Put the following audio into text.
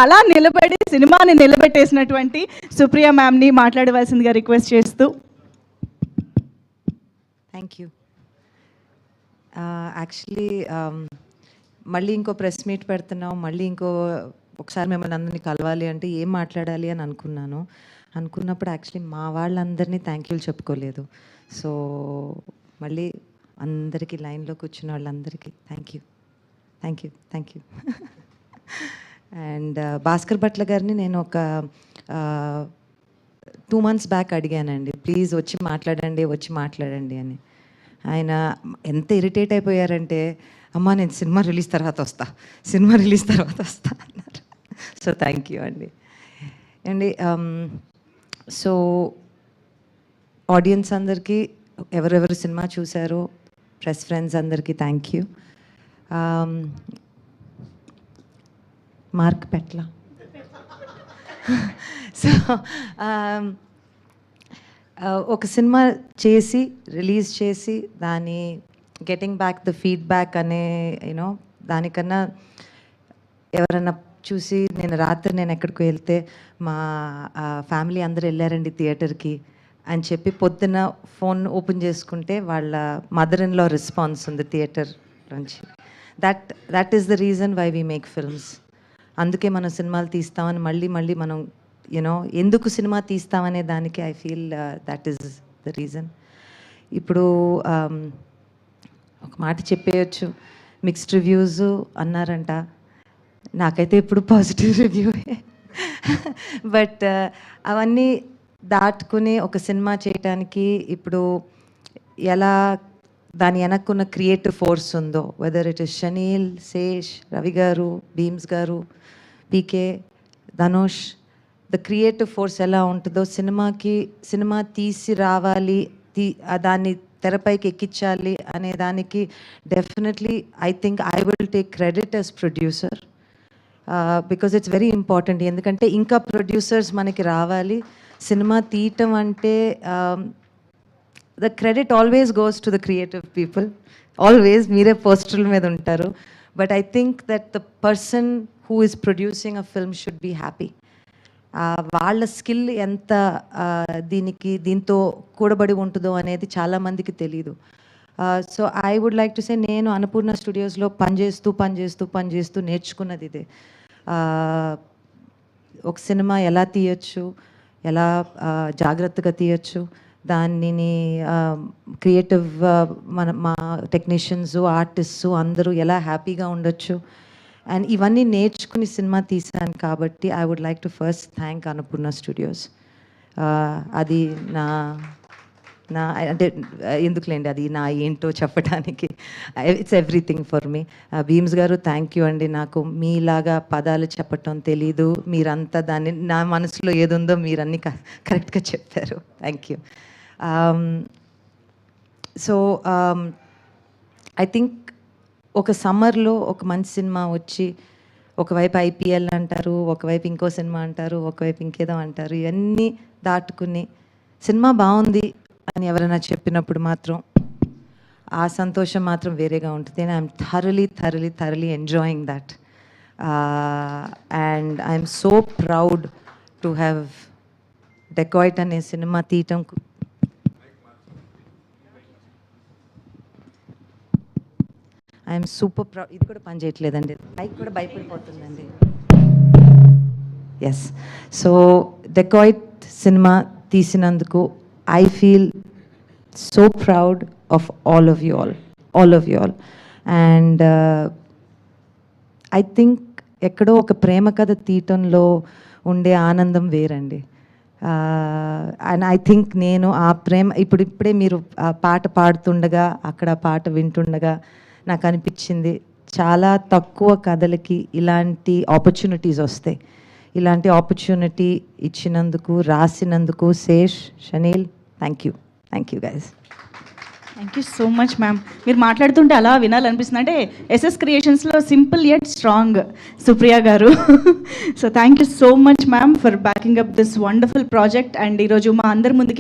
అలా నిలబడి సినిమాని నిలబెట్టేసినటువంటి సుప్రియ మ్యామ్ని మాట్లాడవలసిందిగా రిక్వెస్ట్ చేస్తూ. Thank you. యాక్చువల్లీ మళ్ళీ ఇంకో ప్రెస్ మీట్ పెడుతున్నాం, మళ్ళీ ఒకసారి మిమ్మల్ని అందరినీ కలవాలి అంటే ఏం మాట్లాడాలి అని అనుకున్నప్పుడు యాక్చువల్లీ మా వాళ్ళందరినీ థ్యాంక్ యూలు చెప్పుకోలేదు. సో మళ్ళీ అందరికీ లైన్లో కూర్చున్న వాళ్ళందరికీ thank you. And Bhaskar Bhatla గారిని నేను ఒక 2 months బ్యాక్ అడిగానండి, ప్లీజ్ వచ్చి మాట్లాడండి అని. ఆయన ఎంత ఇరిటేట్ అయిపోయారంటే, అమ్మా నేను సినిమా రిలీజ్ తర్వాత వస్తా అన్నారు. సో థ్యాంక్ యూ అండి. సో ఆడియన్స్ అందరికీ, ఎవరెవరు సినిమా చూశారో, ప్రెస్ ఫ్రెండ్స్ అందరికీ thank you. Mark Petla. So ఒక సినిమా చేసి రిలీజ్ చేసి దాని గెటింగ్ బ్యాక్ ద ఫీడ్బ్యాక్ అనే దానికన్నా ఎవరన్నా చూసి నేను ఎక్కడికి వెళ్తే మా ఫ్యామిలీ అందరూ వెళ్ళారండి థియేటర్కి అని చెప్పి పొద్దున్న ఫోన్ ఓపెన్ చేసుకుంటే వాళ్ళ మదర్ ఇన్ లా రెస్పాన్స్ ఉంది థియేటర్ నుంచి. That is the reason why we make films. అందుకే మనం సినిమాలు తీస్తామని మళ్ళీ మనం ఎందుకు సినిమా తీస్తామనే దానికి I feel that is the reason. ఇప్పుడు ఒక మాట చెప్పేయచ్చు, మిక్స్డ్ రివ్యూస్ అన్నారంట, నాకైతే ఇప్పుడు పాజిటివ్ రివ్యూయే. బట్ అవన్నీ దాటుకుని ఒక సినిమా చేయటానికి ఇప్పుడు ఎలా దాని వెనక్కున్న క్రియేటివ్ ఫోర్స్ ఉందో, whether it is Shaneel, Sesh, Ravi garu, Bheems garu, PK, Dhanush, the creative force ఎలా ఉంటుందో సినిమా తీసి రావాలి, దాన్ని తెరపైకి ఎక్కించాలి అనే దానికి definitely I think I will take credit as producer, because it's very important. ఎందుకంటే ఇంకా ప్రొడ్యూసర్స్ మనకి రావాలి. సినిమా తీయటం అంటే the credit always goes to the creative people, always మీరే పోస్టర్ల మీద ఉంటారు. But I think that the person who is producing a film should be happy. వాళ్ళ స్కిల్ ఎంత దీంతో కూడబడి ఉంటుందో అనేది చాలామందికి తెలీదు. So I would like to say, నేను అన్నపూర్ణ స్టూడియోస్లో పనిచేస్తూ నేర్చుకున్నది ఇదే. ఒక సినిమా ఎలా తీయచ్చు, ఎలా జాగ్రత్తగా తీయచ్చు, దానిని క్రియేటివ్ మా టెక్నీషియన్స్, ఆర్టిస్ట్స్ అందరూ ఎలా హ్యాపీగా ఉండొచ్చు, అండ్ ఇవన్నీ నేర్చుకుని సినిమా తీశాను. కాబట్టి I would like to first thank Annapurna studios. అది నా అంటే ఎందుకులేండి, అది నా ఏంటో చెప్పడానికి, it's everything for me. Bheems garu thank you అండి. నాకు మీలాగా పదాలు చెప్పటం తెలీదు, మీరంతా దాన్ని నా మనసులో ఏదుందో మీరన్నీ కరెక్ట్గా చెప్పారు. Thank you. So I think ఒక సమ్మర్లో ఒక మంచి సినిమా వచ్చి, ఒకవైపు ఐపీఎల్ అంటారు, ఒకవైపు ఇంకో సినిమా అంటారు, ఒకవైపు ఇంకేదో అంటారు, ఇవన్నీ దాటుకుని సినిమా బాగుంది అని ఎవరైనా చెప్పినప్పుడు మాత్రం ఆ సంతోషం మాత్రం వేరేగా ఉంటుంది. And I'm thoroughly enjoying that. And I'm so proud to have Dacoit అనే సినిమా తీయటం. I'm super proud. ఇది కూడా పని చేయట్లేదండి, బైక్ కూడా భయపడిపోతుందండి. ఎస్. సో డెకాయిట్ సినిమా తీసినందుకు I feel so proud of all of you all. And I think ఎక్కడో ఒక ప్రేమ కథ తీయటంలో ఉండే ఆనందం వేరండి. అండ్ ఐ థింక్ నేను ఆ ప్రేమ ఇప్పుడే మీరు ఆ పాట పాడుతుండగా, అక్కడ పాట వింటుండగా నాకు అనిపించింది, చాలా తక్కువ కథలకి ఇలాంటి ఆపర్చునిటీస్ వస్తాయి. ఇలాంటి ఆపర్చునిటీ ఇచ్చినందుకు, రాసినందుకు Sesh, Shaneil, thank you guys. Thank you so much ma'am. మీరు మాట్లాడుతుంటే అలా వినాలనిపిస్తుంది. అంటే ఎస్ఎస్ క్రియేషన్స్లో సింపుల్ యట్ స్ట్రాంగ్ సుప్రియ గారు. So thank you so much ma'am for backing up this wonderful project. And ఈరోజు మా అందరి ముందుకి